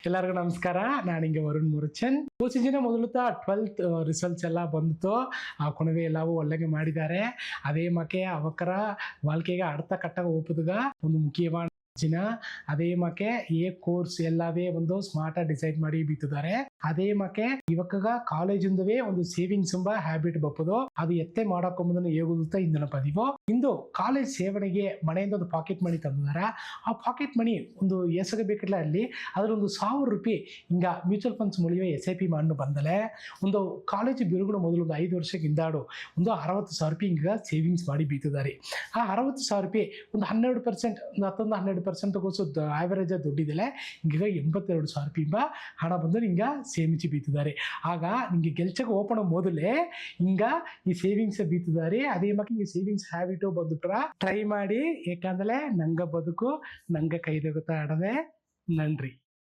ಎಲ್ಲರಿಗೂ ನಮಸ್ಕಾರ. ನಾನು ಹಿಂಗೆ ವರುಣ್ ಮುರುಚನ್. ಕೋಚಿಂಜಿನ ಮೊದಲುತ್ತಾ 12th ರಿಸಲ್ಟ್ಸ್ ಎಲ್ಲ ಬಂದಿತ್ತು. ಆ ಕೊನೆಗೆ ಎಲ್ಲವೂ ಒಳ್ಳೆಗೆ ಮಾಡಿದ್ದಾರೆ. அதே மாக்கே அவக்கர வாழ்க்கைக்கு அடுத்த கட்டம் ஒப்புதுக ಒಂದು ಮುಖ್ಯವಾದ ದಿನ. ಅದೇ ಮಾಕೆ ಏ ಕೋರ್ಸ್ ಎಲ್ಲವೇ ಒಂದು ಸ್ಮಾರ್ಟ್ ಡಿಸೈಡ್ ಮಾಡಿ ಬಿತ್ತಿದ್ದಾರೆ. ಅದೇ ಮಾಕೆ ಇವಕ್ಕಗ ಕಾಲೇಜಿಂದವೇ ಒಂದು ಸೇವಿಂಗ್ಸ್ ಎಂಬ ಹ್ಯಾಬಿಟ್ ಬಪ್ಪದು. ಅದು ಎತ್ತೆ ಮಾಡಕೊಂಬುದನ್ನು ಹೇಗುತ್ತಾ ಇಂದಿನ ಪದಿವು. ಇಂದು ಕಾಲೇಜ್ ಸೇವನೆಗೆ ಮನೆಯಿಂದ ಒಂದು ಪಾಕೆಟ್ ಮನಿ ತಂದಿದ್ದಾರೆ. ಆ ಪಾಕೆಟ್ ಮನಿ ಒಂದು ಎಸಗ ಬೇಕಿಲ್ಲ ಅಲ್ಲಿ ಅದರ ಒಂದು 1000 ರೂಪಾಯಿ ಹಿಂಗ ಮ್ಯೂಚುವಲ್ ಫಂಡ್ಸ್ ಮುಳಿವೆ SIP ಮಾಡಿ ಬಂದಲೆ ಒಂದು ಕಾಲೇಜ್ ಬಿರುಗುಣ ಮೊದಲು ಒಂದು 5 ವರ್ಷಕ್ಕೆ ಹಿಂದಾಡು ಒಂದು 60,000 ರೂಪಾಯಿ ಹಿಂಗ ಸೇವಿಂಗ್ಸ್ ಮಾಡಿ ಬೀತಿದ್ದಾರೆ. ಆ 60,000 ರೂಪಾಯಿ ಒಂದು 12% ಮತ್ತೊಂದು 12% ಗೋಸು ಆವರೇಜ್ ದುಡ್ಡಿದಲೆ ಹಿಂಗ 82,000 ರೂಪಾಯಿ ಹಣ ಬಂದು ಹಿಂಗ ಸೇಮಿಸಿ ಬೀತಿದ್ದಾರೆ. ಆಗ ನಿಂಗೆ ಗೆಲ್ಚಕ್ಕೆ ಓಪನ್ ಮೊದಲೇ ಹಿಂಗ ಈ ಸೇವಿಂಗ್ಸ್ ಬೀತಿದ್ದಾರೆ. ಅದೇ ಮಕ್ಕಳು ಹಿಂಗೆ ಸೇವಿಂಗ್ಸ್ ಹ್ಯಾಬಿಟು ಬಂದುಬಿಟ್ರ ಟ್ರೈ ಮಾಡಿ. ಯಾಕಂದ್ರೆ ನಂಗೆ ಬದುಕು ನಂಗೆ ಕೈದೋಗುತ್ತಾ ಆಡದೆ. ನನ್ರಿ.